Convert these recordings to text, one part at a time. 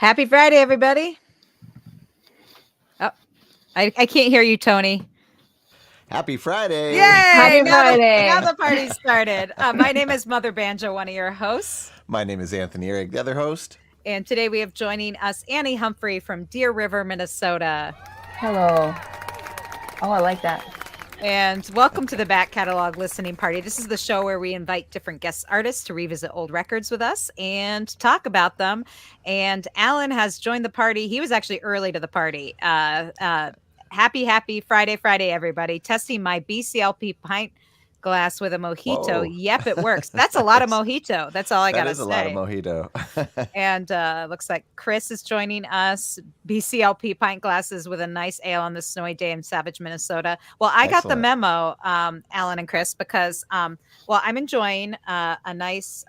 Happy Friday, everybody. Oh, I can't hear you, Tony. Happy Friday. Yay! Happy Now Friday. the party started. My name is Mother Banjo, one of your hosts. My name is Anthony Ihrig, the other host. And today we have joining us Annie Humphrey from Deer River, Minnesota. Hello. Oh, I like that. And welcome to the Back Catalog Listening Party. This is the show where we invite different guest artists to revisit old records with us and talk about them. And Alan has joined the party. He was actually early to the party. Happy Friday, everybody. Testing my BCLP pint glass with a mojito. Whoa. Yep, it works. That's a lot of mojito. That's all I got to say. That is a lot of mojito. And looks like Chris is joining us. BCLP pint glasses with a nice ale on this snowy day in Savage, Minnesota. Well, I got the memo, Alan and Chris, because, I'm enjoying a nice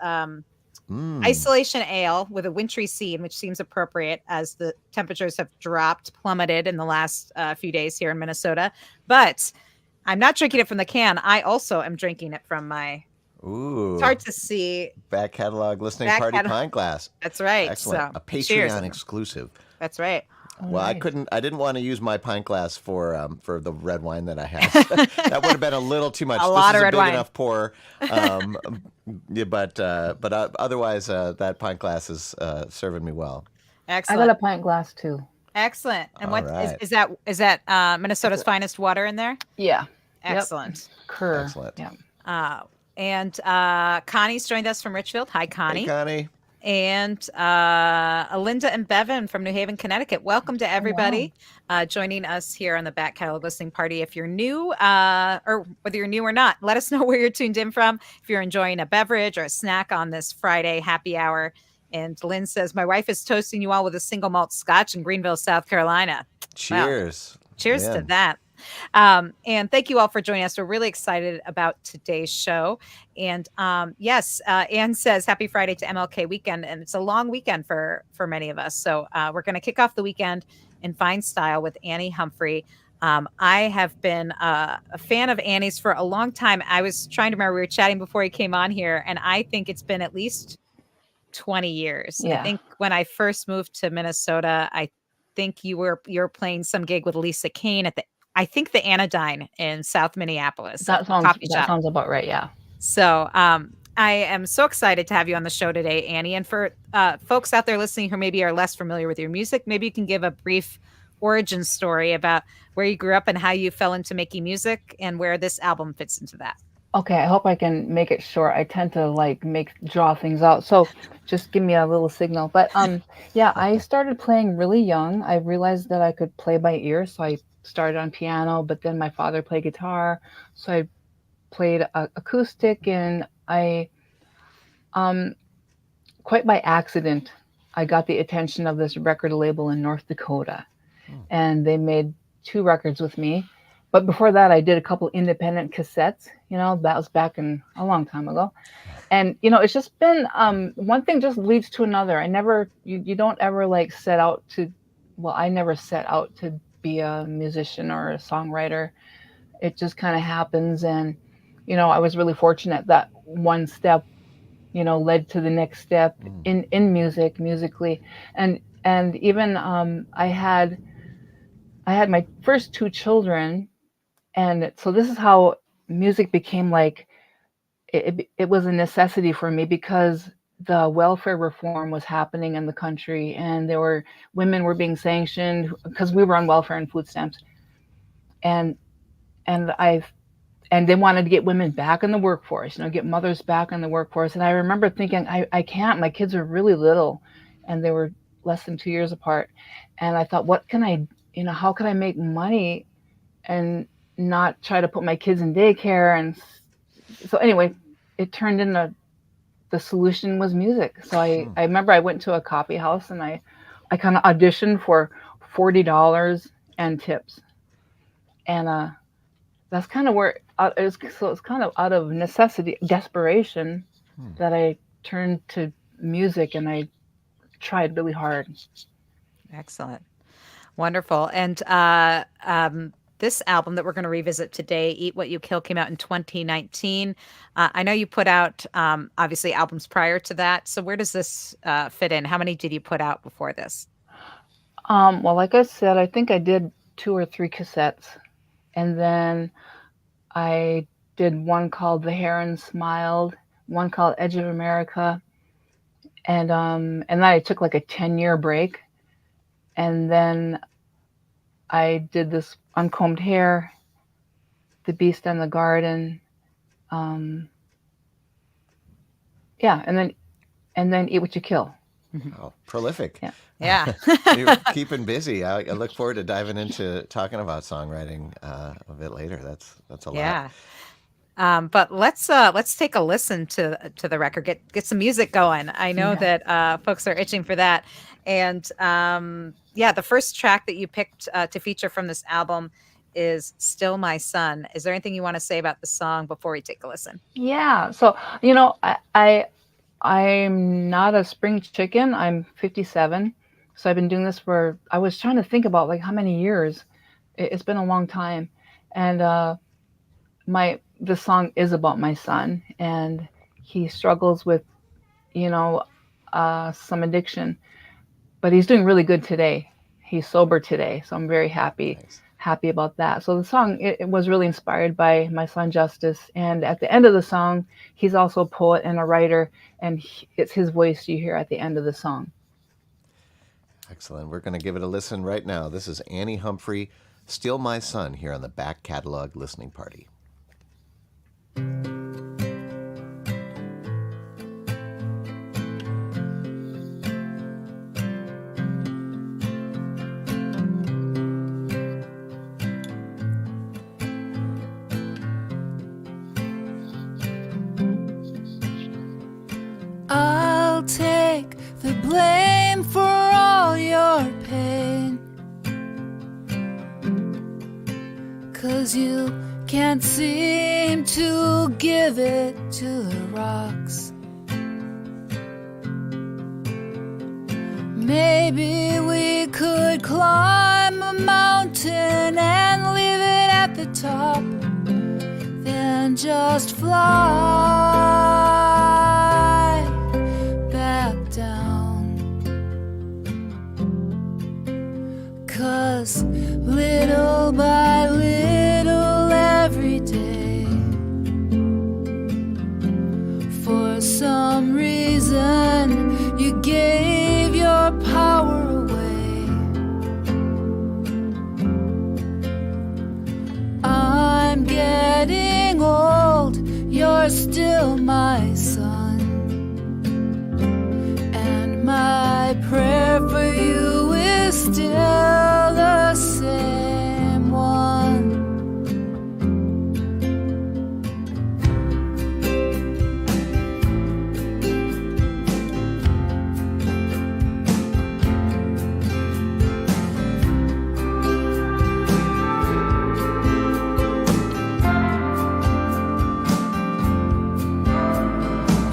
isolation ale with a wintry scene, which seems appropriate as the temperatures have plummeted in the last few days here in Minnesota. But I'm not drinking it from the can. I also am drinking it from my... Ooh. It's hard to see. Back Catalog Listening Party pint glass. That's right. Excellent. So, a Patreon cheers. exclusive. That's right. Well, right. I didn't want to use my pint glass for the red wine that I had. That would have been a little too much. A lot of red big wine. enough pour. But otherwise, that pint glass is serving me well. Excellent. I got a pint glass too. Excellent. And All what right. is that? Is that Minnesota's finest water in there? Yeah. Excellent. Kerr. Excellent. Yeah. And Connie's joined us from Richfield. Hi, Connie. Hey, Connie. And Linda and Bevan from New Haven, Connecticut. Welcome to everybody joining us here on the Back Catalog Listening Party. If you're new, or whether you're new or not, let us know where you're tuned in from. If you're enjoying a beverage or a snack on this Friday happy hour. And Lynn says, my wife is toasting you all with a single malt scotch in Greenville, South Carolina. Cheers. Wow. Cheers to that. And thank you all for joining us. We're really excited about today's show. And yes, Anne says happy Friday to MLK weekend. And it's a long weekend for many of us. So we're going to kick off the weekend in fine style with Annie Humphrey. I have been a fan of Annie's for a long time. I was trying to remember, we were chatting before he came on here, and I think it's been at least 20 years. Yeah. I think when I first moved to Minnesota, I think you were playing some gig with Lisa Kane at the Anodyne in South Minneapolis. That sounds about right. Yeah. So I am so excited to have you on the show today, Annie. And for folks out there listening who maybe are less familiar with your music, maybe you can give a brief origin story about where you grew up and how you fell into making music and where this album fits into that. Okay, I hope I can make it short. I tend to draw things out. So just give me a little signal. But yeah, I started playing really young. I realized that I could play by ear. So I started on piano, but then my father played guitar. So I played acoustic, and I, quite by accident, I got the attention of this record label in North Dakota. And they made 2 records with me. But before that, I did a couple independent cassettes. That was back in a long time ago. And, it's just been, one thing just leads to another. You don't ever set out to, I never set out to be a musician or a songwriter. It just kind of happens. And, I was really fortunate that one step, led to the next step in musically. And even I had my first 2 children. And so this is how music became it was a necessity for me, because the welfare reform was happening in the country, and women were being sanctioned because we were on welfare and food stamps. And they wanted to get women back in the workforce, get mothers back in the workforce. And I remember thinking, I can't, my kids are really little, and they were less than 2 years apart. And I thought, what can I, how can I make money and not try to put my kids in daycare? And so anyway, it turned into, the solution was music. So I remember I went to a coffee house, and I kind of auditioned for $40 and tips. And that's kind of where it's kind of out of necessity, desperation, that I turned to music, and I tried really hard. Excellent. Wonderful. And this album that we're going to revisit today, Eat What You Kill, came out in 2019. I know you put out, obviously, albums prior to that. So where does this fit in? How many did you put out before this? Well, like I said, I think I did 2 or 3 cassettes. And then I did one called The Heron Smiled, one called Edge of America. And then I took like a 10-year break. And then I did this Uncombed Hair, The Beast and the Garden. Yeah, and then Eat What You Kill. Oh, prolific. Yeah. You're keeping busy. I look forward to diving into talking about songwriting a bit later. That's a lot. Yeah. But let's take a listen to the record. Get some music going. I know that folks are itching for that. And the first track that you picked to feature from this album is Still My Son. Is there anything you want to say about the song before we take a listen? Yeah. So, I'm not a spring chicken. I'm 57. So I've been doing this I was trying to think about like how many years. It's been a long time. And the song is about my son, and he struggles with, some addiction, but he's doing really good today. He's sober today. So I'm very happy. Nice. Happy about that. So the song, it was really inspired by my son Justice, and at the end of the song, he's also a poet and a writer, and it's his voice you hear at the end of the song. Excellent. We're going to give it a listen right now. This is Annie Humphrey, Still My Son, here on the Back Catalog Listening Party. I'll take the blame for all your pain, 'cause you can't seem to give it to the rocks. Maybe we could climb a mountain and leave it at the top, then just fly back down. 'Cause little by little every day, for some reason you gave your power away. I'm getting old, you're still my son, and my prayer for you is still the same one.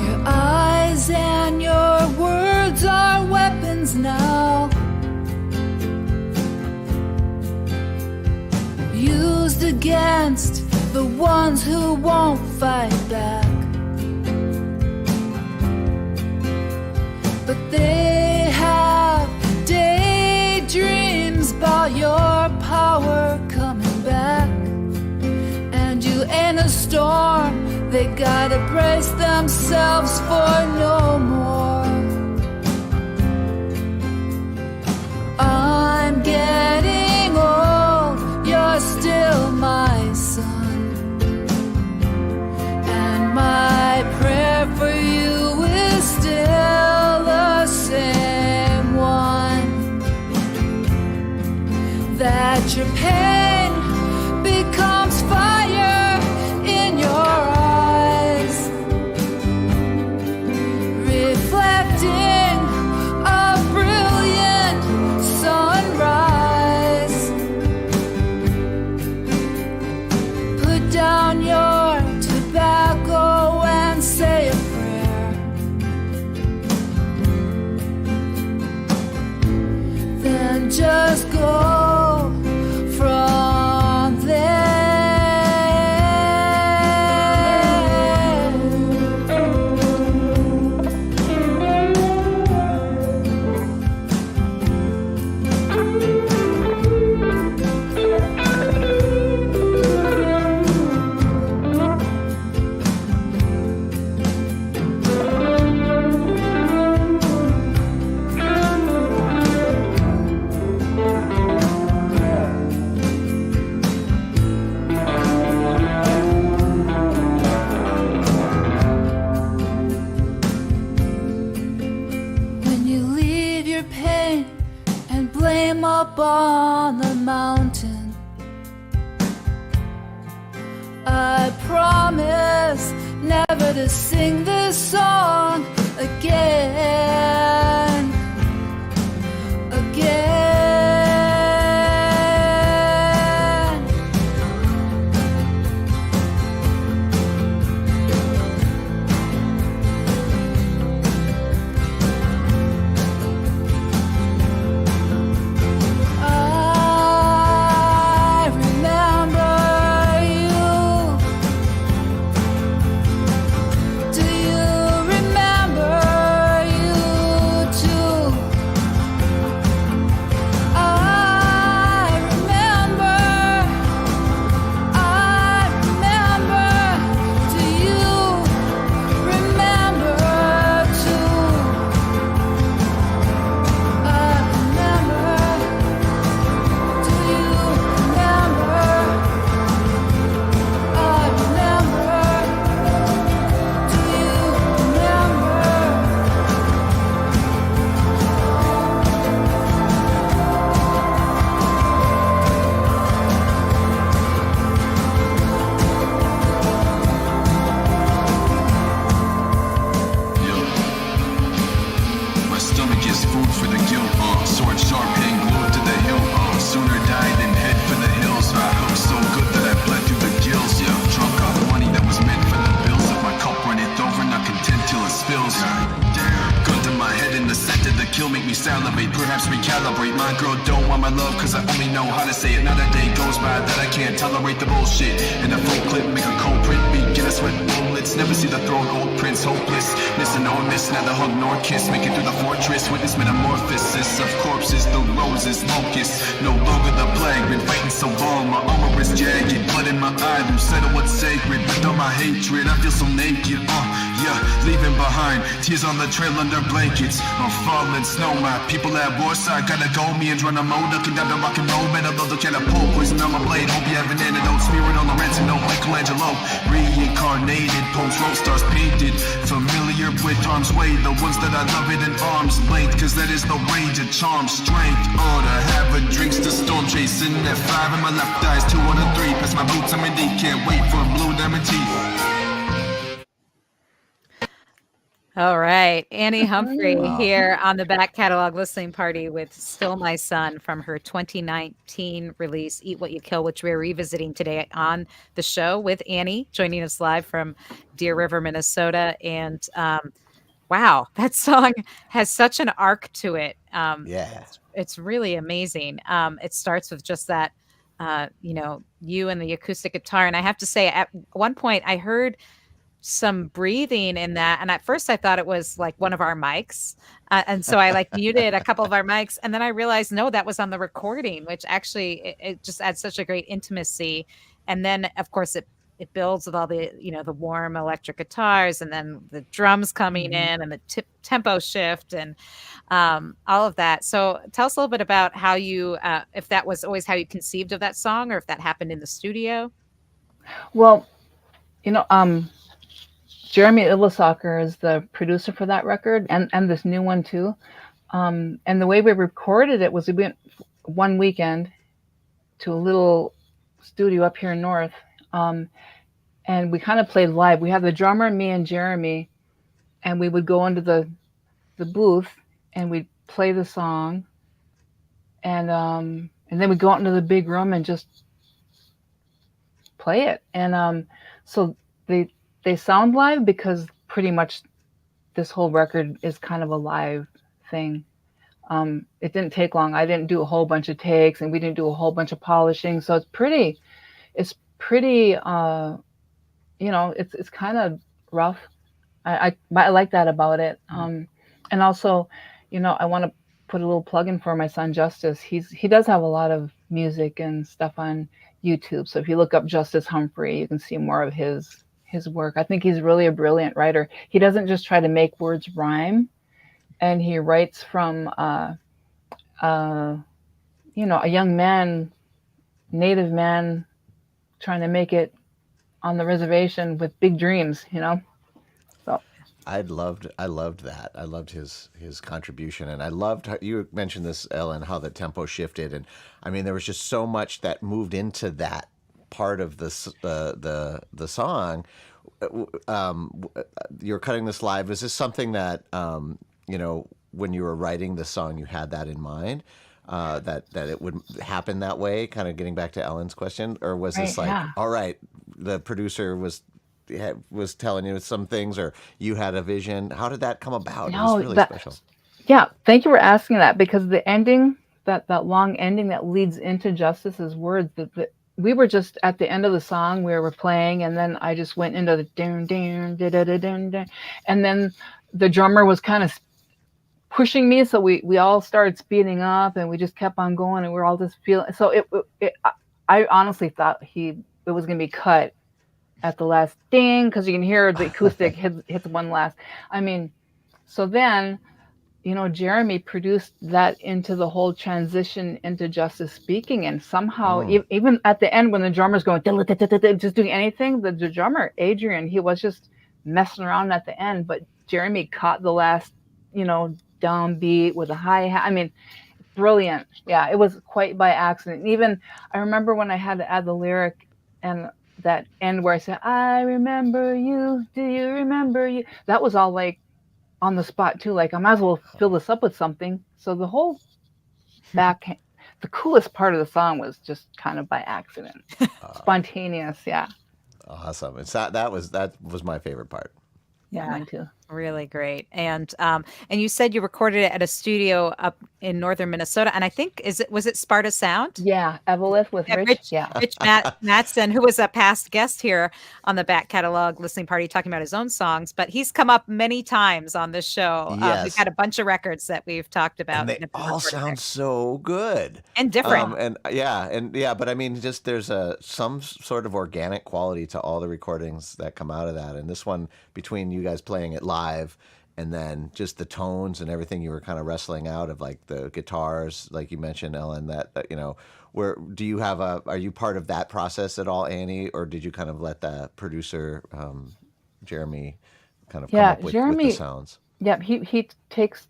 Your eyes and your words are weapons now, used against the ones who won't fight back. But they have daydreams about your power coming back, and you in a storm, they gotta brace themselves for no more. I'm getting old, you're still my son, and my prayer for you is still the same one. That your pain becomes fire in your eyes, reflecting a brilliant sunrise. Put down your tobacco and say a prayer, then just go from flame up on the mountain. I promise never to sing this song again. salivate, perhaps recalibrate. My girl don't want my love cause I only know how to say it. Not a day goes by that I can't tolerate the bullshit. In a full clip, make a cold print, begin a sweat bullets. Never see the throne, old prince, hopeless. Listen or miss, neither hug nor kiss. Make it through the fortress, witness metamorphosis of corpses, the roses, locusts. No longer the plague, been fighting so long. My armor is jagged, blood in my eye, lose sight of what's sacred. But all my hatred, I feel so naked. Yeah, leaving behind tears on the trail under blankets. I'm falling snow, my people at war, so I gotta go. Me and run a mode, looking down the rock and roll. Better load the catapult, poison on my blade. Hope you have an antidote, smearing on the ransom note. Michelangelo, reincarnated, poems, roll stars painted. Familiar with harm's way, the ones that I love it in arm's length. Cause that is the range of charm, strength. To have a drinks to storm chasing. At 5 in my left eyes, 2 on the 3. Pass my boots, I'm in deep, can't wait for blue diamond teeth. All right. Annie Humphrey here on the back catalog listening party with Still My Son from her 2019 release, Eat What You Kill, which we're revisiting today on the show with Annie, joining us live from Deer River, Minnesota. And wow, that song has such an arc to it. It's really amazing. It starts with just that, you and the acoustic guitar. And I have to say, at one point I heard some breathing in that, and at first I thought it was like one of our mics, and so I muted a couple of our mics, and then I realized no, that was on the recording, which actually it just adds such a great intimacy. And then of course it builds with all the the warm electric guitars, and then the drums coming in, and the tempo shift, and all of that. So tell us a little bit about how you if that was always how you conceived of that song, or if that happened in the studio. Well, Jeremy Illisacker is the producer for that record and this new one too. And the way we recorded it was we went one weekend to a little studio up here in North. And we kind of played live. We had the drummer, me and Jeremy, and we would go into the booth and we'd play the song. And then we'd go out into the big room and just play it. And so they sound live because pretty much this whole record is kind of a live thing. It didn't take long. I didn't do a whole bunch of takes, and we didn't do a whole bunch of polishing. So it's pretty, it's kind of rough. I like that about it. And also, I want to put a little plug in for my son, Justice. He does have a lot of music and stuff on YouTube. So if you look up Justice Humphrey, you can see more of his work. I think he's really a brilliant writer. He doesn't just try to make words rhyme, and he writes from a young man, native man, trying to make it on the reservation with big dreams. So I loved that. I loved his contribution, and I loved how you mentioned this, Ellen, how the tempo shifted, and I mean there was just so much that moved into that part of the song. You're cutting this live. Is this something that when you were writing the song, you had that in mind? That it would happen that way, kind of getting back to Ellen's question, or was Right, this like, yeah. all right, the producer was telling you some things, or you had a vision? How did that come about? It was No, really special. yeah, thank you for asking that, because the ending, that long ending that leads into Justice's words, that we were just at the end of the song, we were playing, and then I just went into the dun dun da da da dun dun, and then the drummer was kind of pushing me, so we all started speeding up, and we just kept on going, and we are all just feeling. So I honestly thought it was gonna be cut at the last ding, because you can hear the acoustic hits one last. I mean, so then, Jeremy produced that into the whole transition into Justice speaking, and somehow even at the end when the drummer's going just doing anything, the drummer Adrian, he was just messing around at the end, but Jeremy caught the last downbeat with a hi-hat. I mean, brilliant. Yeah, it was quite by accident. Even I remember when I had to add the lyric and that end where I said, I remember you, do you remember you? That was all like on the spot too. Like I might as well fill this up with something. So the whole the coolest part of the song was just kind of by accident. Spontaneous, yeah. Awesome. That was my favorite part. Yeah, mine too. Really great. And you said you recorded it at a studio up in northern Minnesota, and I think was it Sparta Sound? Yeah, Evelith with Rich. Rich Mattson, who was a past guest here on the Back Catalog Listening Party, talking about his own songs, but he's come up many times on this show. Yes. We've got a bunch of records that we've talked about. And they all sound so good and different. But I mean, just there's some sort of organic quality to all the recordings that come out of that, and this one, between you guys playing it live and then just the tones and everything you were kind of wrestling out of, like the guitars, like you mentioned, Ellen, that where do you have are you part of that process at all, Annie, or did you kind of let the producer Jeremy kind of come up with the sounds? Yeah, he takes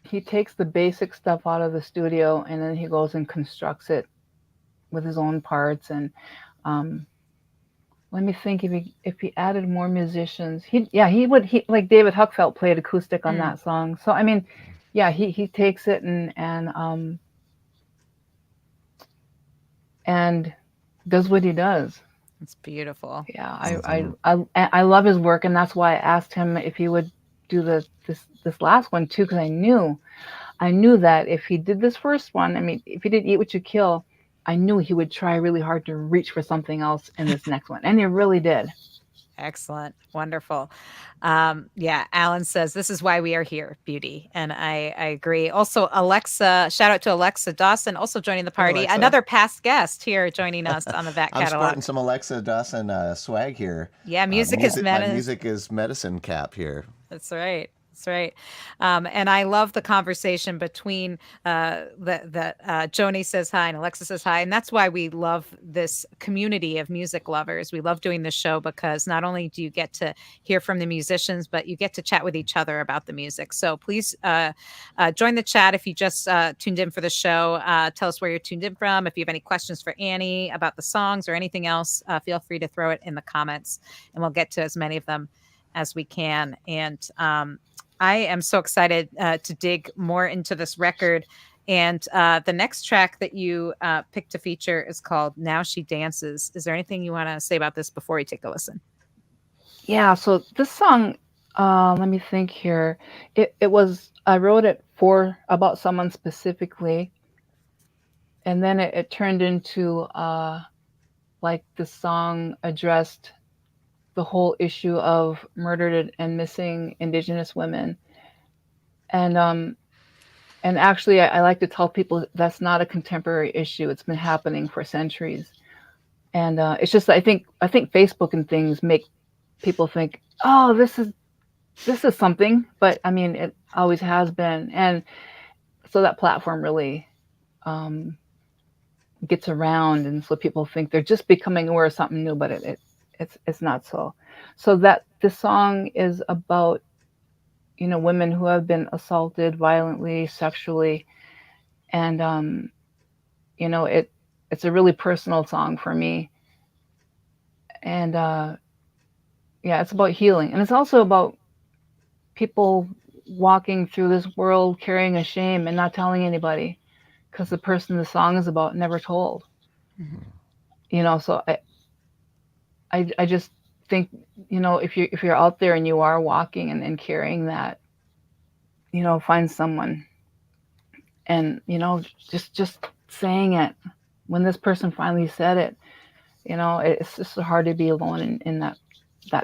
the basic stuff out of the studio, and then he goes and constructs it with his own parts. And let me think, if he added more musicians, he like David Huckfelt played acoustic on that song. So I mean, yeah, he takes it and does what he does. It's beautiful. Yeah, I love his work, and that's why I asked him if he would do this last one too, because I knew that if he did this first one, I mean, if he did Eat What You Kill, I knew he would try really hard to reach for something else in this next one, and he really did. Excellent. Wonderful. Alan says, this is why we are here, beauty. And I agree. Also, Alexa, shout out to Alexa Dawson, also joining the party. Another past guest here joining us on the Back Catalog. I'm sporting some Alexa Dawson swag here. Yeah, music is medicine. My music is medicine cap here. That's right. That's right. And I love the conversation between Joni says hi and Alexa says hi. And that's why we love this community of music lovers. We love doing this show because not only do you get to hear from the musicians, but you get to chat with each other about the music. So please join the chat if you just tuned in for the show. Tell us where you're tuned in from. If you have any questions for Annie about the songs or anything else, feel free to throw it in the comments and we'll get to as many of them as we can. And I am so excited to dig more into this record. And the next track that you picked to feature is called Now She Dances. Is there anything you want to say about this before we take a listen? Yeah, so this song, let me think here. I wrote it about someone specifically. And then it turned into like the song addressed the whole issue of murdered and missing Indigenous women. And actually, I like to tell people that's not a contemporary issue. It's been happening for centuries. And it's just, I think Facebook and things make people think, oh, this is something. But I mean, it always has been. And so that platform really gets around. And so people think they're just becoming aware of something new, but it's not so. So that this song is about, women who have been assaulted violently, sexually, and it's a really personal song for me. And yeah, it's about healing, and it's also about people walking through this world carrying a shame and not telling anybody, because the person the song is about never told. So I just think, if you're out there and you are walking and carrying that, find someone, and just saying it. When this person finally said it, it's just so hard to be alone in that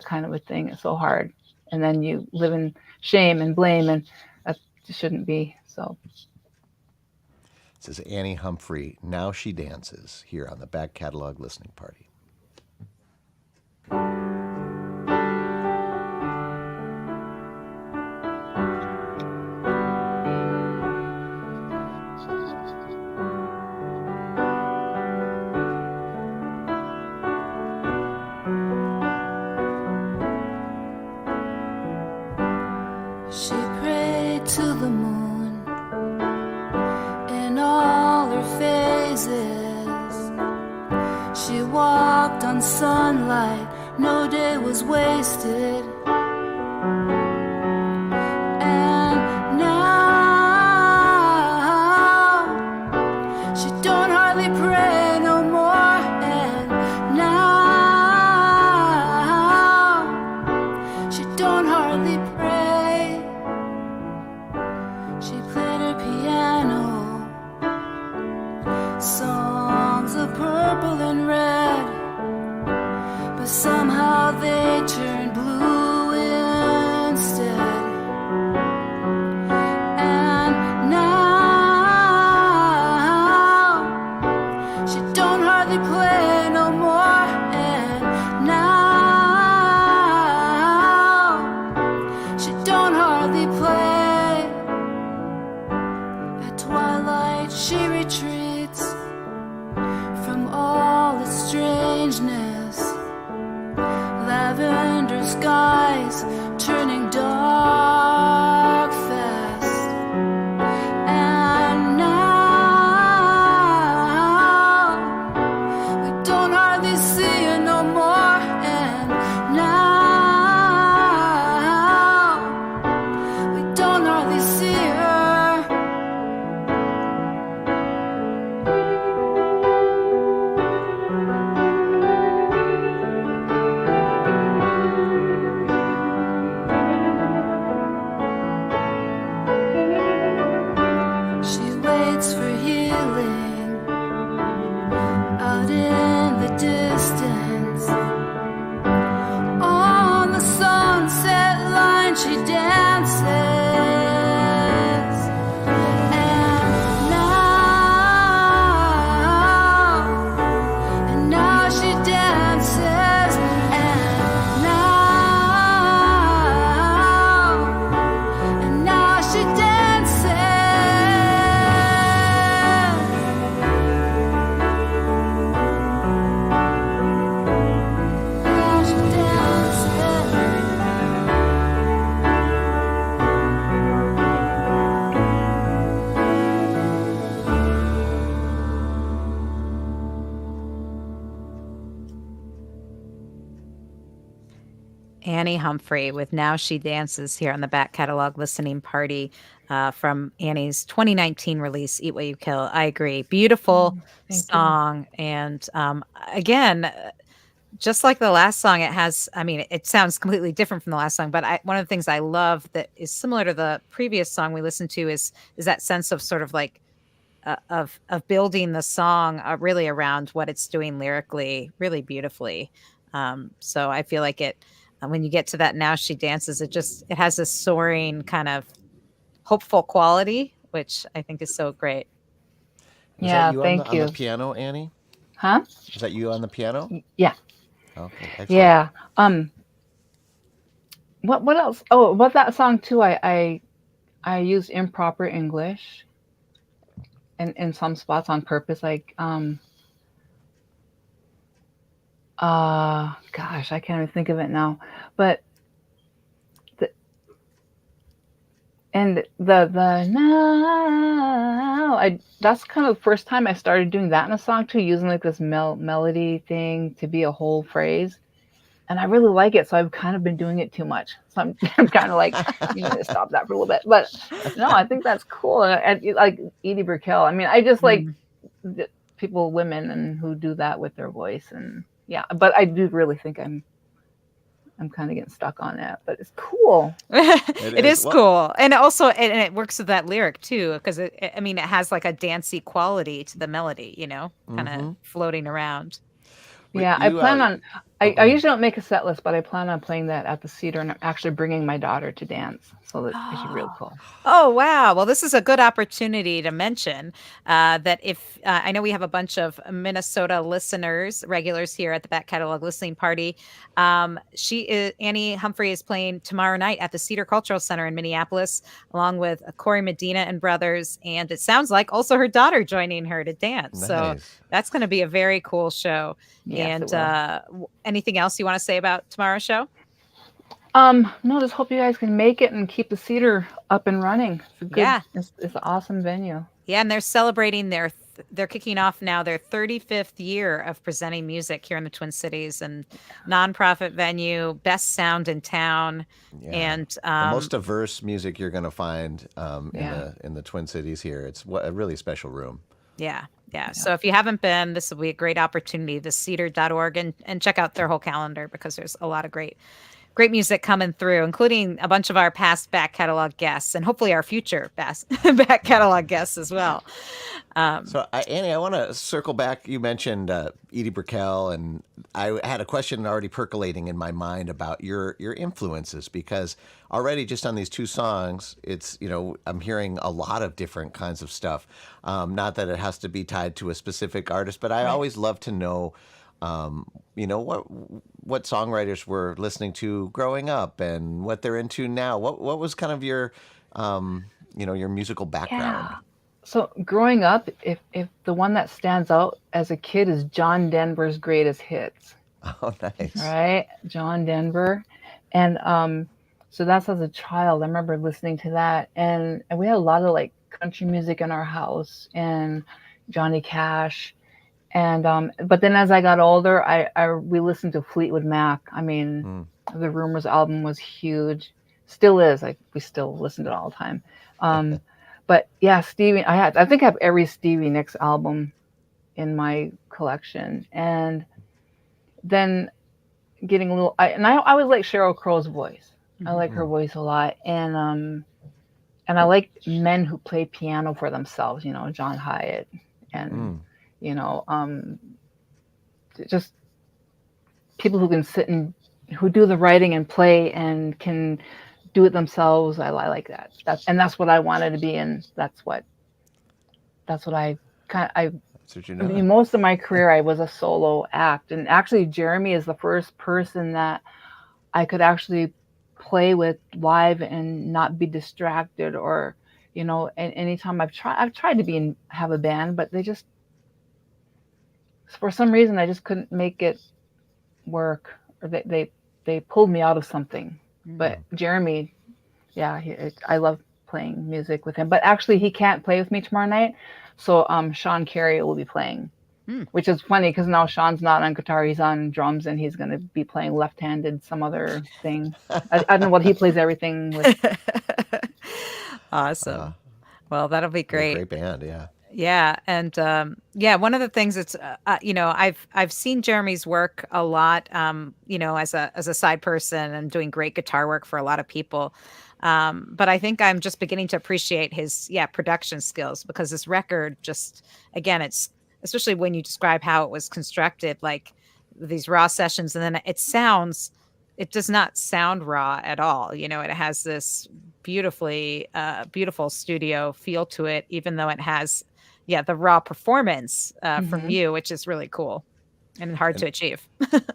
kind of a thing. It's so hard, and then you live in shame and blame, and that shouldn't be. So it says Annie Humphrey, Now She Dances, here on the Back Catalog Listening Party. She prayed to the moon in all her phases. She walked on sunlight, no day was wasted. And now she don't hardly pray no more. And now she don't hardly pray. She played her piano, songs of purple and red, but somehow they turned blue instead. And now she don't hardly play no more. And now she don't hardly play. At twilight she retreats from all its strangeness. Lavender skies turning dark fast. And now we don't hardly see her no more. And now we don't hardly see her. She waits for healing out in the distance. On the sunset line she dances. And now she dances. And now she dances. Now she Annie Humphrey with Now She Dances here on the Back Catalog Listening Party from Annie's 2019 release, Eat What You Kill. I agree. Beautiful Thank you. song. And again, just like the last song, it has, I mean, it sounds completely different from the last song, but one of the things I love that is similar to the previous song we listened to is that sense of sort of like of building the song really around what it's doing lyrically really beautifully. So I feel like it, when you get to that Now She Dances, it has this soaring kind of hopeful quality, which I think is so great. Yeah, thank on you. the piano, Annie? Huh? Is that you on the piano? Yeah. Okay, excellent. Yeah. What else? Oh, about that song too. I use improper English in some spots on purpose. Like Gosh, I can't even think of it now. But the, and the now, that's kind of the first time I started doing that in a song too, using like this melody thing to be a whole phrase. And I really like it, so I've kind of been doing it too much. So I'm kind of like, you need to stop that for a little bit. But no, I think that's cool. And like Edie Brickell. I mean, I just like people, women, and who do that with their voice, and yeah. But I do really think I'm kind of getting stuck on that. But it's cool. It is cool, and also and it works with that lyric too, because I mean, it has like a dancey quality to the melody, kind of floating around. Yeah, I plan on. I usually don't make a set list, but I plan on playing that at the Cedar, and I'm actually bringing my daughter to dance, so that it should be real cool. Oh wow! Well, this is a good opportunity to mention that if I know we have a bunch of Minnesota listeners, regulars here at the Back Catalog Listening Party. Annie Humphrey is playing tomorrow night at the Cedar Cultural Center in Minneapolis, along with Corey Medina and brothers, and it sounds like also her daughter joining her to dance. Nice. So that's going to be a very cool show. Yes, and anything else you want to say about tomorrow's show? No, just hope you guys can make it and keep the Cedar up and running. It's a good, it's an awesome venue. Yeah, and they're celebrating they're kicking off now their 35th year of presenting music here in the Twin Cities, and nonprofit venue, best sound in town, and the most diverse music you're going to find in the Twin Cities here. It's a really special room. Yeah. So if you haven't been, this will be a great opportunity, thecedar.org, and check out their whole calendar, because there's a lot of great music coming through, including a bunch of our past Back Catalog guests and hopefully our future past Back Catalog guests as well. So, Annie, I want to circle back. You mentioned Edie Brickell, and I had a question already percolating in my mind about your influences, because already just on these two songs, it's, I'm hearing a lot of different kinds of stuff. Not that it has to be tied to a specific artist, but I always love to know, what songwriters were listening to growing up and what they're into now. What was kind of your, your musical background? Yeah. So growing up, if the one that stands out as a kid is John Denver's Greatest Hits. Oh, nice. Right? John Denver. And so that's as a child. I remember listening to that. And we had a lot of like country music in our house and Johnny Cash. And but then as I got older, we listened to Fleetwood Mac. I mean, the Rumors album was huge. Still is. We still listen to it all the time. But yeah, Stevie, I think I have every Stevie Nicks album in my collection. And then getting a little, I always like Sheryl Crow's voice. I like her voice a lot. And I like men who play piano for themselves, John Hyatt and, just people who can sit and who do the writing and play and can do it themselves. I like that. That's what I wanted to be, and that's what I mean, most of my career I was a solo act, and actually Jeremy is the first person that I could actually play with live and not be distracted, or and anytime I've tried to have a band, but they just, for some reason, I just couldn't make it work, or they pulled me out of something. But Jeremy, I love playing music with him. But actually, he can't play with me tomorrow night, so Sean Carey will be playing, which is funny because now Sean's not on guitar; he's on drums, and he's going to be playing left-handed, some other thing. I don't know what he plays everything with. Awesome. Well, that'll be great. Great band, yeah. Yeah, and one of the things that's I've seen Jeremy's work a lot, as a side person, and doing great guitar work for a lot of people. But I think I'm just beginning to appreciate his production skills, because this record just, again, it's especially when you describe how it was constructed, like these raw sessions, and then it does not sound raw at all. It has this beautiful studio feel to it, even though it has the raw performance from you, which is really cool and hard to achieve.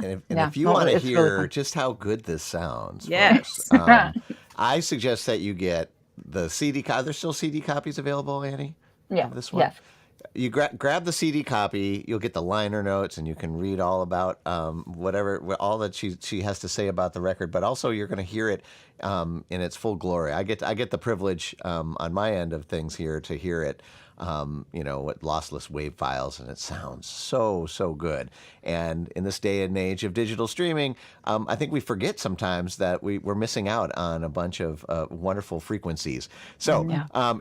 And if you want to hear really just how good this sounds, yes, folks, I suggest that you get the CD. Are there still CD copies available, Annie? Yeah. This one? Yes. you grab the CD copy. You'll get the liner notes, and you can read all about all that she has to say about the record. But also, you're going to hear it in its full glory. I get the privilege on my end of things here to hear it. With lossless wave files, and it sounds so good. And in this day and age of digital streaming, I think we forget sometimes that we're missing out on a bunch of wonderful frequencies. So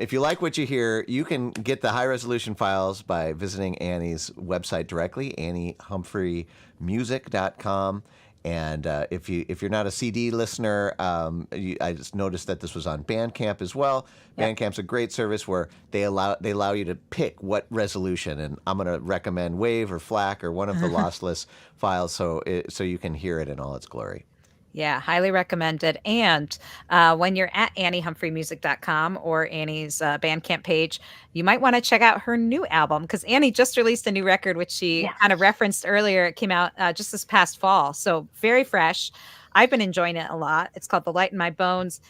if you like what you hear, you can get the high resolution files by visiting Annie's website directly, AnnieHumphreyMusic.com. And if you're not a CD listener, I just noticed that this was on Bandcamp as well. Bandcamp's a great service where they allow you to pick what resolution, and I'm going to recommend WAV or FLAC or one of the lossless files, so you can hear it in all its glory. Yeah, highly recommended. And when you're at AnnieHumphreyMusic.com or Annie's Bandcamp page, you might want to check out her new album, because Annie just released a new record, which she kind of referenced earlier. It came out just this past fall. So very fresh. I've been enjoying it a lot. It's called The Light in My Bones.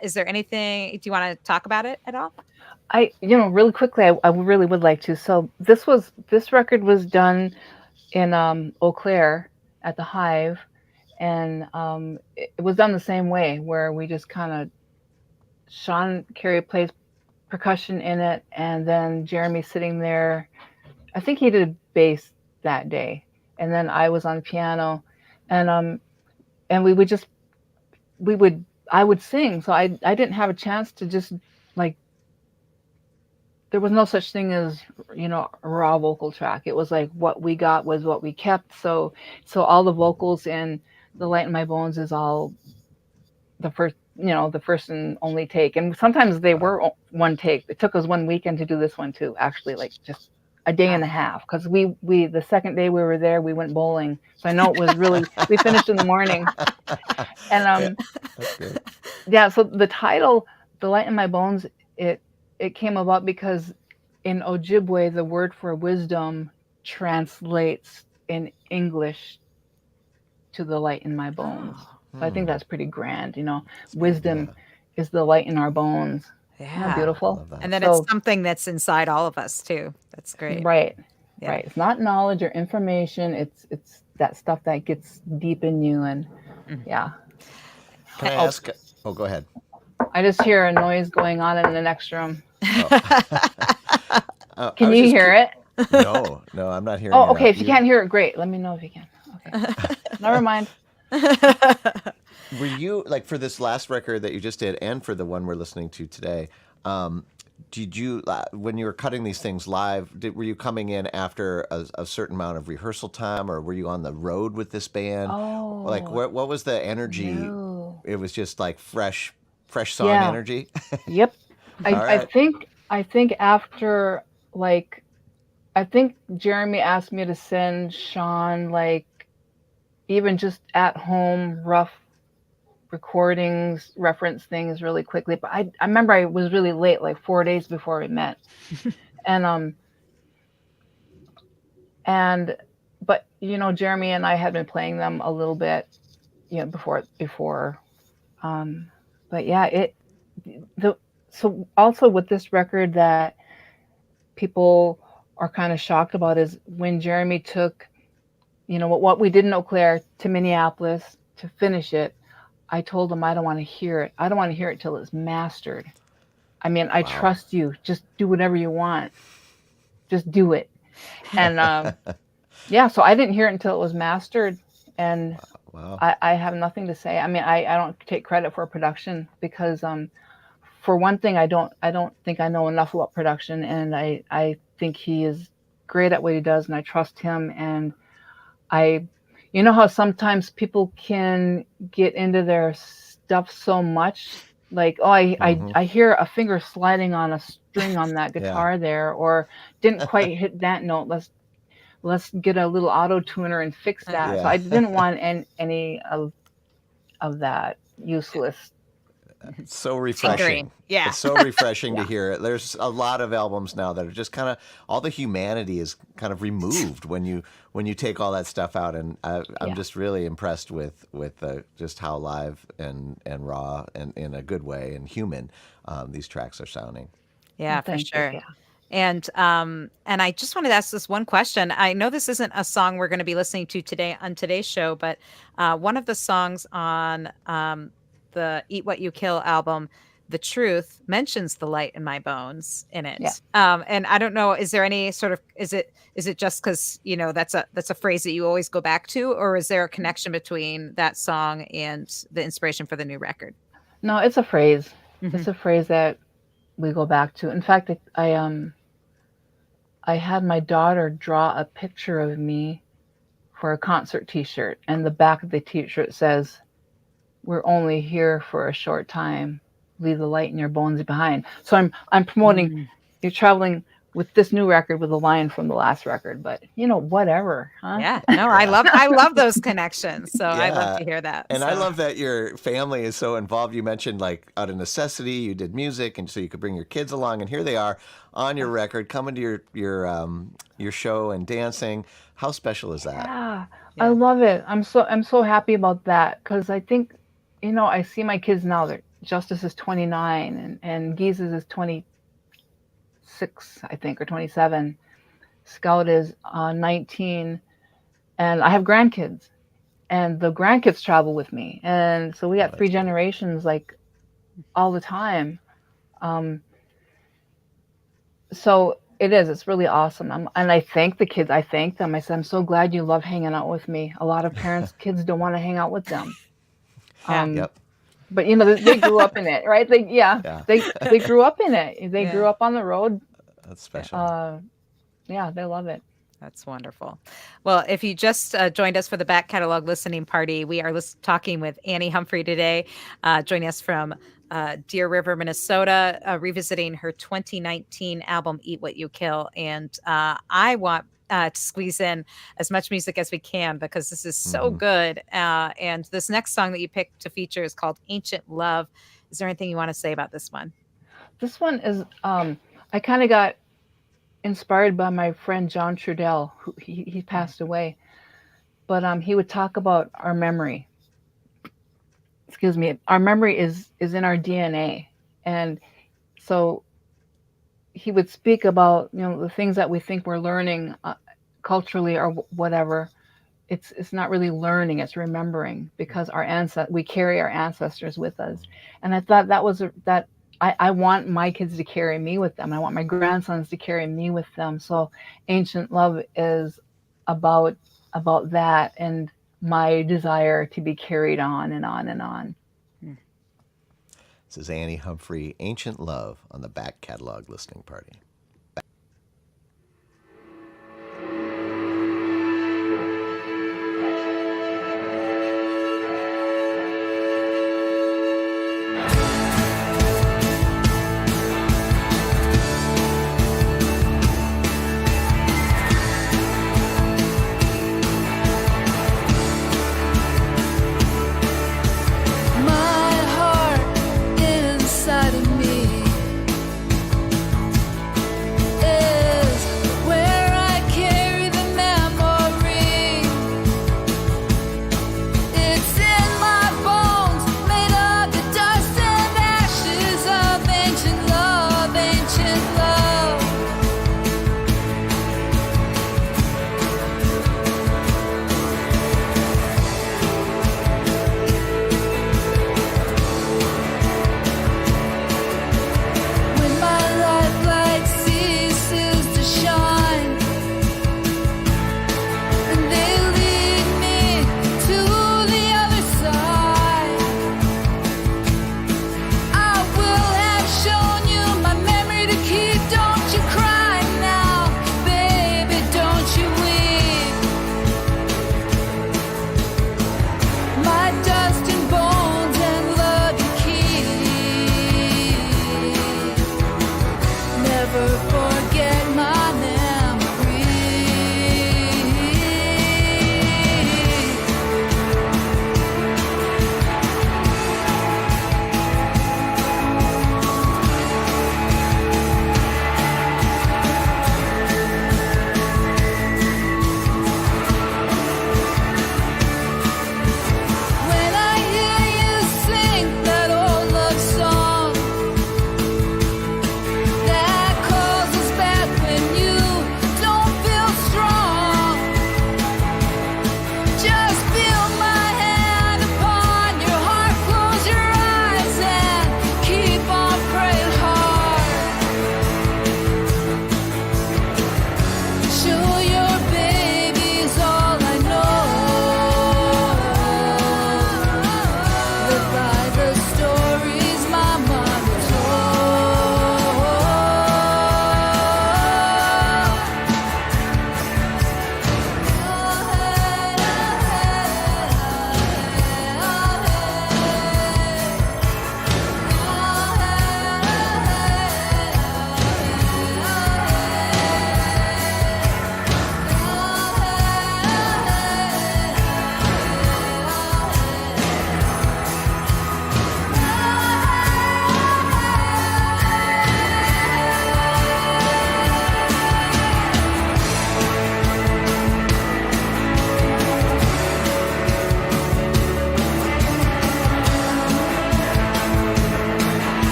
Is there anything, do you want to talk about it at all? Really quickly, I really would like to. So this record was done in Eau Claire at the Hive. And it was done the same way, where we just kind of, Sean Carey plays percussion in it, and then Jeremy sitting there. I think he did bass that day, and then I was on piano, and I would sing. So I didn't have a chance to just there was no such thing as, a raw vocal track. It was like what we got was what we kept. So all the vocals in The Light in My Bones is all the first and only take. And sometimes they were one take. It took us 1 weekend to do this one too, actually, just a day and a half. Because we the second day we were there, we went bowling. So I know it was really, we finished in the morning. And so the title, The Light in My Bones, it came about because in Ojibwe, the word for wisdom translates in English to the light in my bones. So I think that's pretty grand. Wisdom is the light in our bones. Yeah. Isn't that beautiful? And then it's something that's inside all of us too. That's great. Right. It's not knowledge or information. It's that stuff that gets deep in you. And Can I ask? Oh, go ahead. I just hear a noise going on in the next room. Can you hear it? No, I'm not hearing it. Oh, okay. If you can't hear it, great. Let me know if you can. Okay. Never mind. Were you, for this last record that you just did and for the one we're listening to today, did you, when you were cutting these things live, were you coming in after a certain amount of rehearsal time, or were you on the road with this band? Oh. What was the energy? No. It was just fresh song energy? Yep. I think after, I think Jeremy asked me to send Sean, even just at home, rough recordings, reference things really quickly. But I remember I was really late, 4 days before we met. But Jeremy and I had been playing them a little bit, before. But yeah, so also with this record that people are kind of shocked about is when Jeremy took, what we did in Eau Claire to Minneapolis to finish it. I told him I don't want to hear it. I don't want to hear it till it's mastered. I mean, I trust you. Just do whatever you want. Just do it. And so I didn't hear it until it was mastered. And I have nothing to say. I mean, I don't take credit for production because for one thing, I don't think I know enough about production, and I think he is great at what he does, and I trust him. And how sometimes people can get into their stuff so much, I hear a finger sliding on a string on that guitar there, or didn't quite hit that note. Let's get a little auto tuner and fix that. Yeah. So I didn't want any of that useless. It's so refreshing. Yeah. It's so refreshing to hear it. There's a lot of albums now that are just kind of, all the humanity is kind of removed when you take all that stuff out. And I'm just really impressed with just how live and raw and in a good way and human these tracks are sounding. Yeah, for sure. And I just wanted to ask this one question. I know this isn't a song we're going to be listening to today on today's show, but one of the songs on the Eat What You Kill album, The Truth, mentions the light in my bones in it. Yeah. And I don't know, is there any sort of, is it just because, you know, that's a phrase that you always go back to, or is there a connection between that song and the inspiration for the new record? No, it's a phrase. It's a phrase that we go back to. In fact, I had my daughter draw a picture of me for a concert t-shirt, and the back of the t-shirt says, "We're only here for a short time. Leave the light in your bones behind." So I'm promoting you're traveling with this new record with a line from the last record, but you know, whatever, huh? Yeah, no, I love those connections. So I love to hear that. And so. I love that your family is so involved. You mentioned like out of necessity, you did music, and so you could bring your kids along, and here they are on your record, coming to your show and dancing. How special is that? Yeah, I love it. I'm so happy about that, because I think, you know, I see my kids now. That Justice is 29 and Geese's is 26, I think, or 27. Scout is 19, and I have grandkids, and the grandkids travel with me, and so we got three generations like all the time. So it's really awesome. And I thank the kids. I thank them. I said, I'm so glad you love hanging out with me. A lot of parents' kids don't want to hang out with them. But you know, they grew up in it, right? They grew up in it. They grew up on the road. That's special. They love it. That's wonderful. Well, if you just joined us for the back catalog listening party, we are talking with Annie Humphrey today, joining us from Deer River, Minnesota, revisiting her 2019 album, Eat What You Kill. And I want to squeeze in as much music as we can, because this is so good. And this next song that you picked to feature is called Ancient Love. Is there anything you want to say about this one? This one is, I kind of got inspired by my friend John Trudell, who he passed away, but he would talk about our memory. Excuse me, our memory is in our DNA, and so he would speak about, you know, the things that we think we're learning culturally or whatever. It's not really learning; it's remembering, because we carry our ancestors with us. And I thought that was I want my kids to carry me with them. I want my grandsons to carry me with them. So Ancient Love is about that, and my desire to be carried on and on and on. This is Annie Humphrey, Ancient Love, on the back catalog listening party. My heart inside of me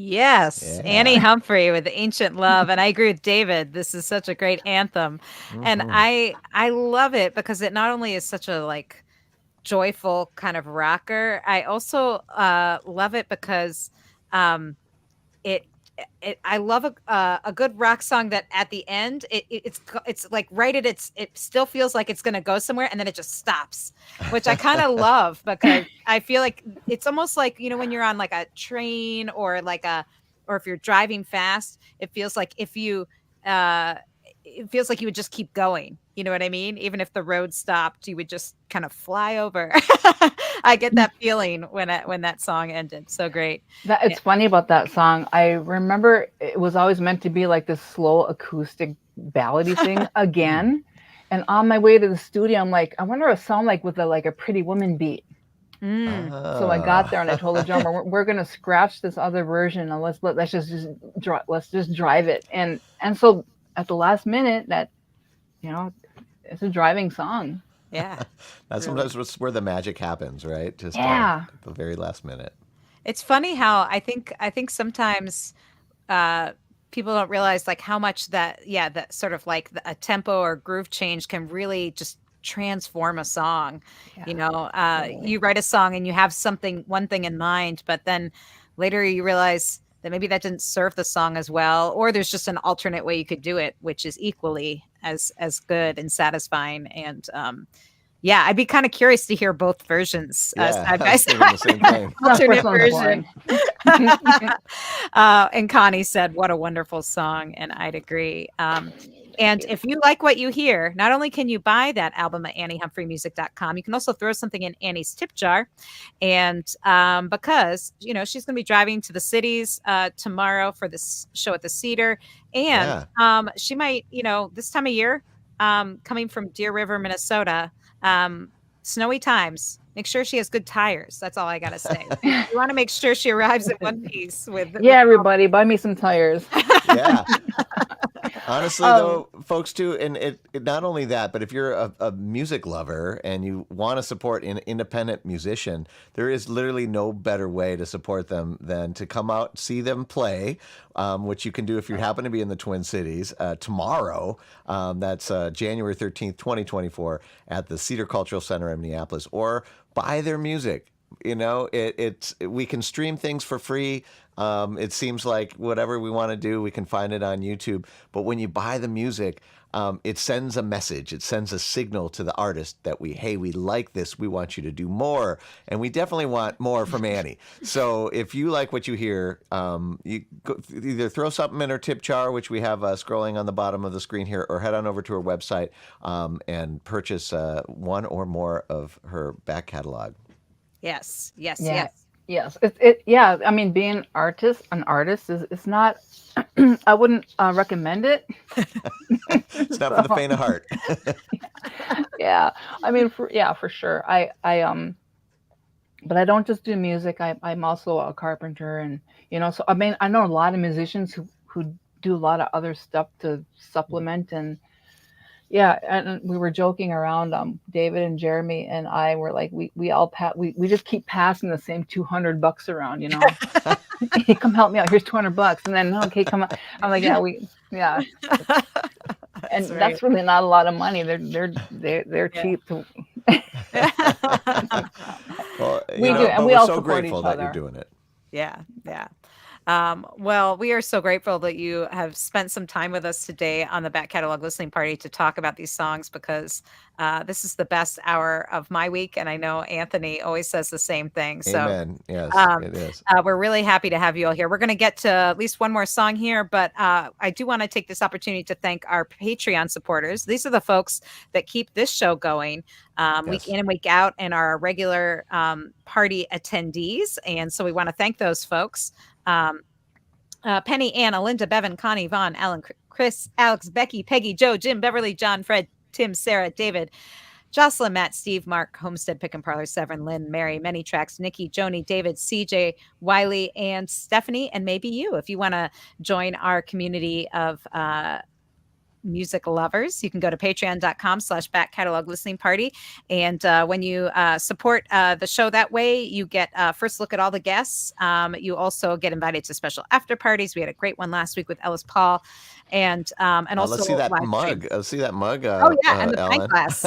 Yes, Yeah. Annie Humphrey with Ancient Love. And I agree with David. This is such a great anthem. And I love it because it not only is such a like joyful kind of rocker, I also love it because um it I love a good rock song that at the end it's like right at it still feels like it's gonna go somewhere and then it just stops, which I kind of love because I feel like it's almost like when you're on like a train or or if you're driving fast, it feels like uh it feels like you would just keep going. You know what I mean? Even if the road stopped, you would just kind of fly over. I get that feeling when that song ended. So great. That it's funny about that song. I remember it was always meant to be like this slow acoustic ballady thing again. And on my way to the studio, I'm like, I wonder what it sound like with a Pretty Woman beat. So I got there and I told the drummer, we're gonna scratch this other version and let's just drive it. And so at the last minute, that it's a driving song. Yeah. That's sometimes where the magic happens, right? Just Yeah. at the very last minute. It's funny how I think sometimes people don't realize like how much that sort of like a tempo or groove change can really just transform a song. Totally. You write a song and you have one thing in mind, but then later you realize that maybe that didn't serve the song as well, or there's just an alternate way you could do it, which is equally as good and satisfying. And yeah, I'd be kind of curious to hear both versions side by side. The same thing. Alternate version. And Connie said, "What a wonderful song," and I'd agree. And if you like what you hear, not only can you buy that album at AnnieHumphreyMusic.com, you can also throw something in Annie's tip jar. And because she's going to be driving to the cities tomorrow for this show at the Cedar, and she might, this time of year, coming from Deer River, Minnesota. Snowy times. Make sure she has good tires. That's all I gotta say. You want to make sure she arrives in one piece with. Everybody, buy me some tires. Yeah. Honestly, though, folks, too, and it not only that, but if you're a music lover and you want to support an independent musician, there is literally no better way to support them than to come out, see them play, which you can do if you happen to be in the Twin Cities tomorrow. That's January 13th, 2024, at the Cedar Cultural Center in Minneapolis, or buy their music. We can stream things for free. It seems like whatever we want to do, we can find it on YouTube. But when you buy the music, it sends a message. It sends a signal to the artist that we like this. We want you to do more. And we definitely want more from Annie. So if you like what you hear, you either throw something in her tip jar, which we have scrolling on the bottom of the screen here, or head on over to her website and purchase one or more of her back catalog. Yes. Yes. I mean, being an artist is not. I wouldn't recommend it. It's not for the faint of heart. Yeah, I mean, for sure. But I don't just do music. I'm also a carpenter, and so I mean, I know a lot of musicians who do a lot of other stuff to supplement. And yeah, and we were joking around. David and Jeremy and I were like, we just keep passing the same $200 around. Hey, come help me out. Here's $200, and then okay, come on. I'm like, yeah. And that's really not a lot of money. They're cheap. Well, we do, and we all so support grateful each that other. you're doing it. Yeah. Well, we are so grateful that you have spent some time with us today on the Back Catalog Listening Party to talk about these songs, because this is the best hour of my week. And I know Anthony always says the same thing. So Amen. Yes, it is. We're really happy to have you all here. We're going to get to at least one more song here, but I do want to take this opportunity to thank our Patreon supporters. These are the folks that keep this show going week in and week out, and our regular party attendees. And so we want to thank those folks. Penny, Anna, Linda, Bevan, Connie, Vaughn, Alan, Chris, Alex, Becky, Peggy, Joe, Jim, Beverly, John, Fred, Tim, Sarah, David, Jocelyn, Matt, Steve, Mark, Homestead, Pick and Parlor, Severin, Lynn, Mary, Many Tracks, Nikki, Joni, David, CJ, Wiley, and Stephanie, and maybe you, if you want to join our community of music lovers. You can go to patreon.com/back catalog listening party. And when you support the show that way, you get first look at all the guests. You also get invited to special after parties. We had a great one last week with Ellis Paul. And also let's see that mug. Let's see that mug. Oh yeah, and the pint glass.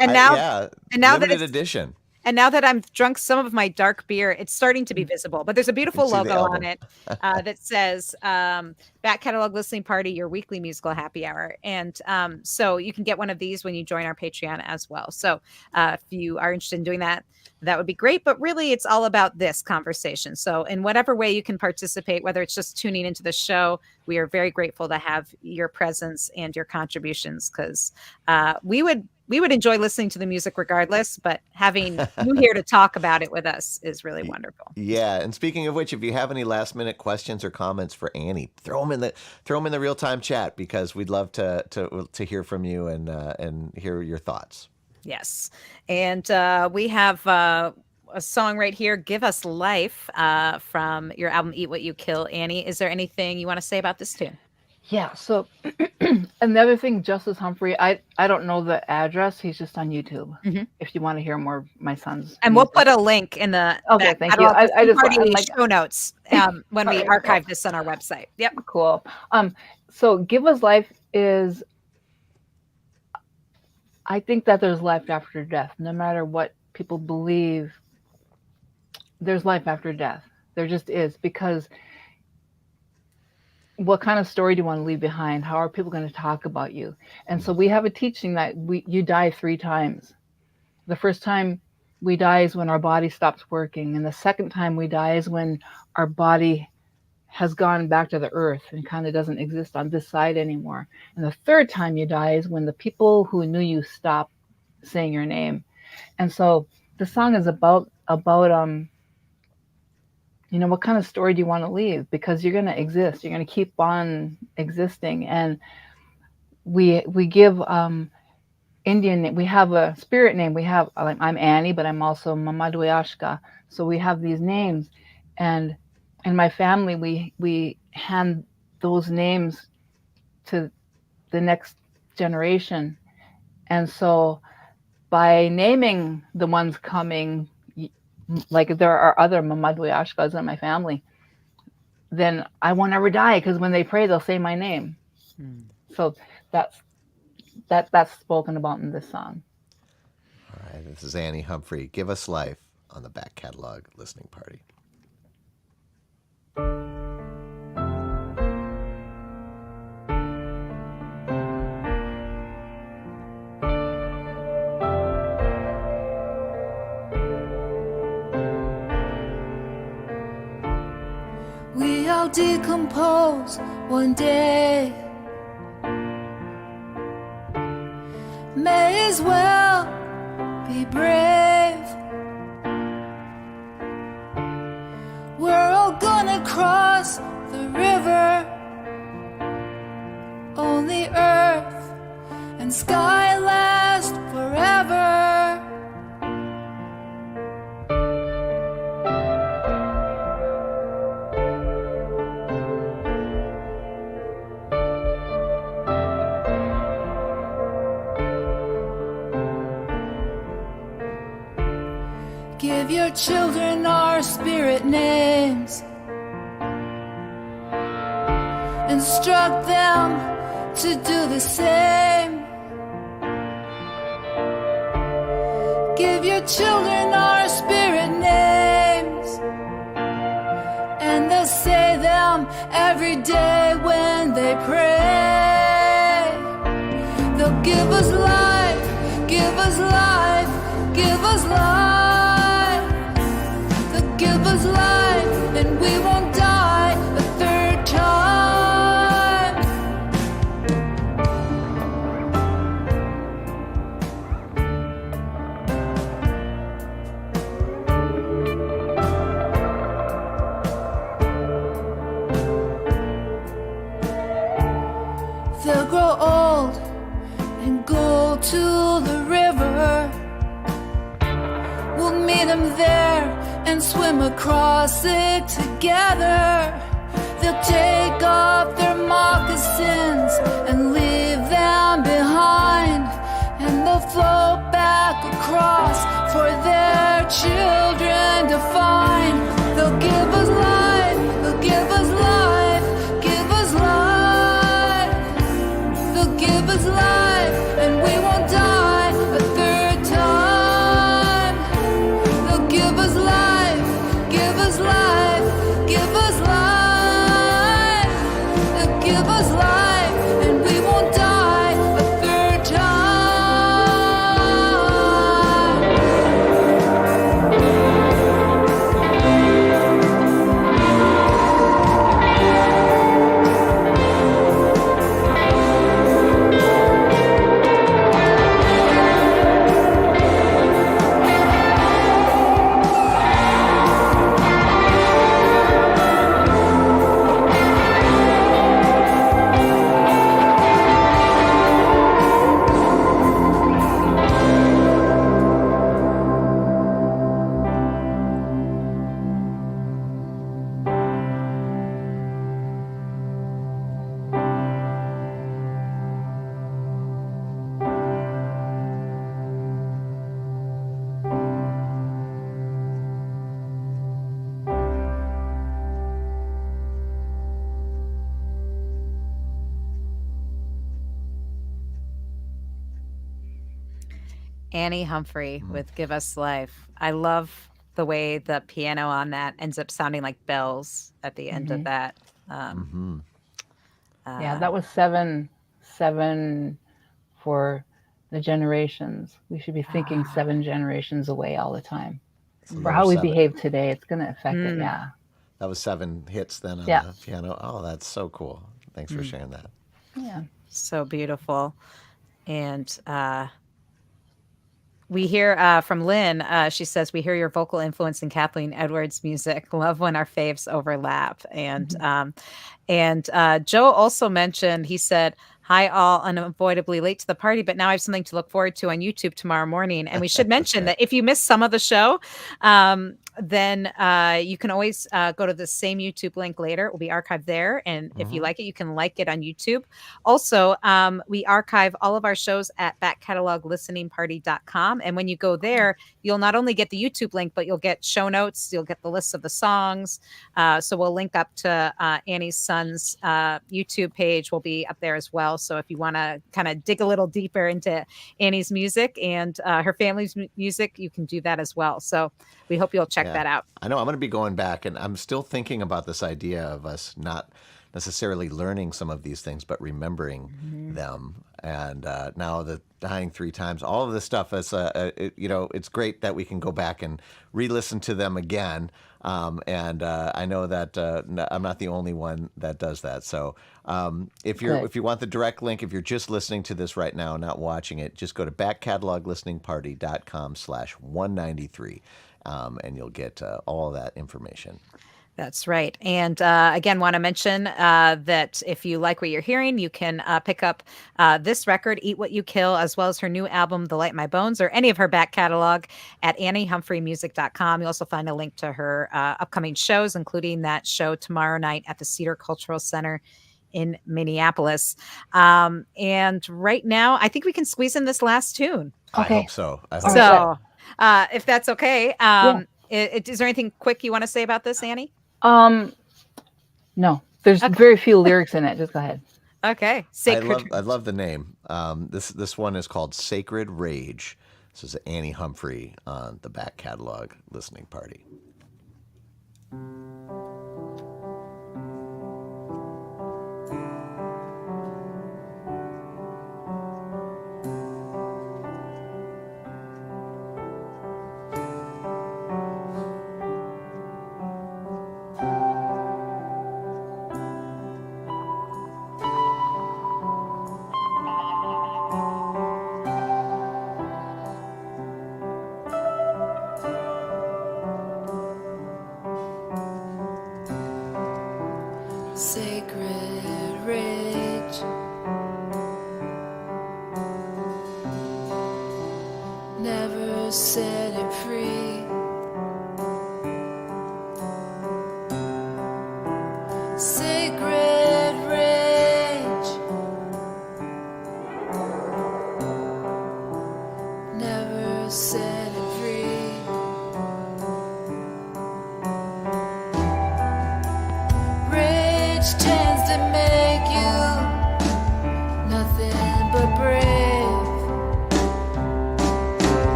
And now limited edition. And now that I'm drunk some of my dark beer, it's starting to be visible. But there's a beautiful logo on it that says Back Catalog Listening Party, your weekly musical happy hour. And so you can get one of these when you join our Patreon as well. So if you are interested in doing that, that would be great. But really, it's all about this conversation. So in whatever way you can participate, whether it's just tuning into the show, we are very grateful to have your presence and your contributions, because we would enjoy listening to the music regardless, but having you here to talk about it with us is really wonderful. Yeah. And speaking of which, if you have any last minute questions or comments for Annie, throw them in the real time chat, because we'd love to hear from you and hear your thoughts. Yes. And we have a song right here, Give Us Life, from your album, Eat What You Kill. Annie, is there anything you want to say about this tune? Yeah, so another thing, Justice Humphrey, I don't know the address. He's just on YouTube. If you want to hear more of my son's and music. we'll put a link in the thank you. I just show notes when we archive this on our website. Yep. Cool. So Give Us Life is, I think that there's life after death. No matter what people believe, there's life after death. There just is, because what kind of story do you want to leave behind? How are people going to talk about you? And so we have a teaching that you die 3 times. The first time we die is when our body stops working. And the second time we die is when our body has gone back to the earth and kind of doesn't exist on this side anymore. And the third time you die is when the people who knew you stop saying your name. And so the song is about what kind of story do you want to leave? Because you're going to exist. You're going to keep on existing. And we give Indian, we have a spirit name. We have, I'm Annie, but I'm also Mamaduyashka. So we have these names. And in my family, we hand those names to the next generation. And so by naming the ones coming, like there are other Mamaduyashkas in my family, then I won't ever die, because when they pray, they'll say my name. So that's spoken about in this song. All right, this is Annie Humphrey. Give Us Life on the Back Catalog Listening Party. We all decompose one day. May as well be brave. We're all gonna cross the river. Only earth and sky last forever. Give your children our spirit names. Instruct them to do the same. Give your children our spirit names, and they'll say them every day when they pray. They'll give us life, give us life, give us life. Give us life, and we won't die a third time. They'll grow old and go to the river. We'll meet them there and swim across it together. They'll take off their moccasins and leave them children to find. They'll give us life, they'll give us life, give us life. They'll give us life, and we won't die a third time. They'll give us life, give us life, give us life. They'll give us life, and we won't die a third time. Annie Humphrey with Give Us Life. I love the way the piano on that ends up sounding like bells at the end of that. Yeah, that was seven for the generations. We should be thinking 7 generations away all the time. For how we behave today, it's going to affect it. Yeah. That was 7 hits then on Yeah. the piano. Oh, that's so cool. Thanks for sharing that. Yeah. So beautiful. And we hear from Lynn. She says, we hear your vocal influence in Kathleen Edwards' music. Love when our faves overlap. And Joe also mentioned, he said, hi, all, unavoidably late to the party, but now I have something to look forward to on YouTube tomorrow morning. And we should mention that if you missed some of the show, then you can always go to the same YouTube link later. It will be archived there. And if you like it, you can like it on YouTube. Also, we archive all of our shows at backcataloglisteningparty.com. And when you go there, you'll not only get the YouTube link, but you'll get show notes. You'll get the lists of the songs. So we'll link up to Annie's son's YouTube page will be up there as well. So if you want to kind of dig a little deeper into Annie's music and her family's music, you can do that as well. So we hope you'll check that out. I know I'm going to be going back, and I'm still thinking about this idea of us not necessarily learning some of these things, but remembering them. And now the dying 3 times, all of this stuff is, it's great that we can go back and re-listen to them again. And I know that I'm not the only one that does that. So if you want the direct link, if you're just listening to this right now, not watching it, just go to backcataloglisteningparty.com/193, and you'll get all of that information. That's right. And again, want to mention that if you like what you're hearing, you can pick up this record, Eat What You Kill, as well as her new album, The Light in My Bones, or any of her back catalog at AnnieHumphreyMusic.com. You'll also find a link to her upcoming shows, including that show tomorrow night at the Cedar Cultural Center in Minneapolis. And right now, I think we can squeeze in this last tune. Okay. I hope so. If that's okay, is there anything quick you want to say about this, Annie? No, there's very few lyrics in it. Just go ahead. Okay. Sacred. I love the name. This one is called Sacred Rage. This is Annie Humphrey on the Back Catalog Listening Party. Sacred rage, never set it free. Sacred rage, never set it free.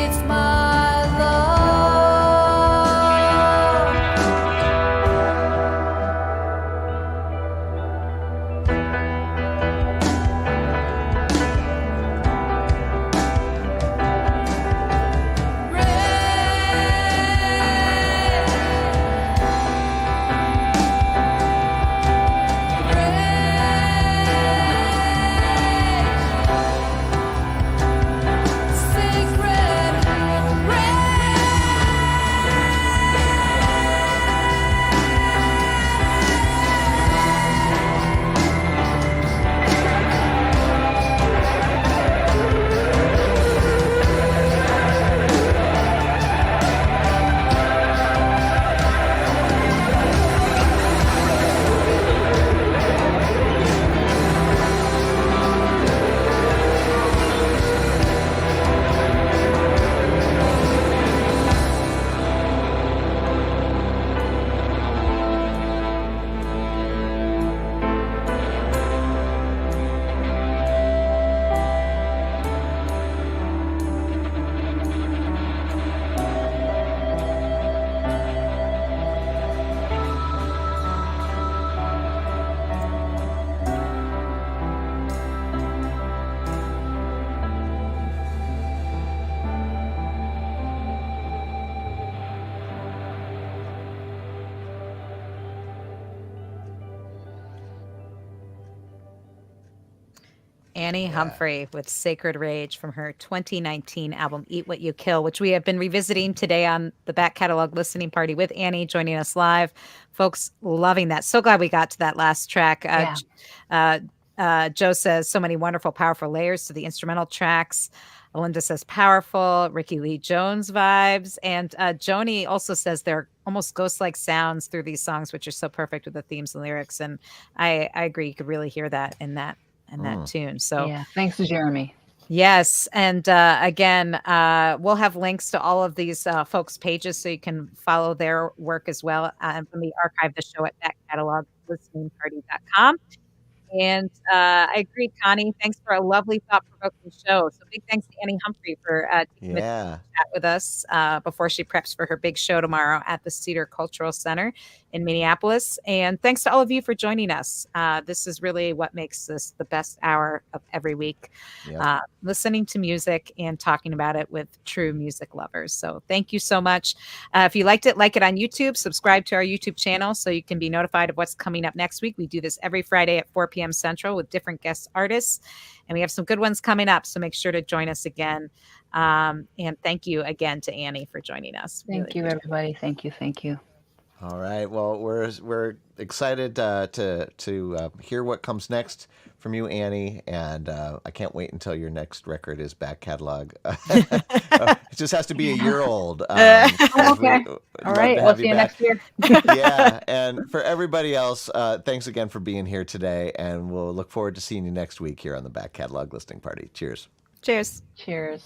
It's my love. Annie Humphrey with Sacred Rage from her 2019 album Eat What You Kill, which we have been revisiting today on the back catalog listening party with Annie joining us live. Folks, loving that. So glad we got to that last track. Joe says so many wonderful, powerful layers to the instrumental tracks. Linda says powerful. Ricky Lee Jones vibes. And Joni also says there are almost ghost-like sounds through these songs, which are so perfect with the themes and lyrics. And I agree. You could really hear that in that tune. So yeah, thanks to Jeremy. Yes. And again, we'll have links to all of these folks' pages so you can follow their work as well. And we archive the show at backcataloglisteningparty.com. And I agree, Connie. Thanks for a lovely, thought-provoking show. So big thanks to Annie Humphrey for taking the time to chat with us before she preps for her big show tomorrow at the Cedar Cultural Center in Minneapolis. And thanks to all of you for joining us. This is really what makes this the best hour of every week, listening to music and talking about it with true music lovers. So thank you so much. If you liked it, like it on YouTube, subscribe to our YouTube channel so you can be notified of what's coming up next week. We do this every Friday at 4 p.m. Central with different guest artists, and we have some good ones coming up, so make sure to join us again. And thank you again to Annie for joining us. Thank you, everybody. Thank you. All right. Well, we're excited to hear what comes next from you, Annie, and I can't wait until your next record is back catalog. It just has to be a year old. Okay. All right. We'll see you next year. Yeah. And for everybody else, thanks again for being here today, and we'll look forward to seeing you next week here on the Back Catalog Listening Party. Cheers. Cheers. Cheers.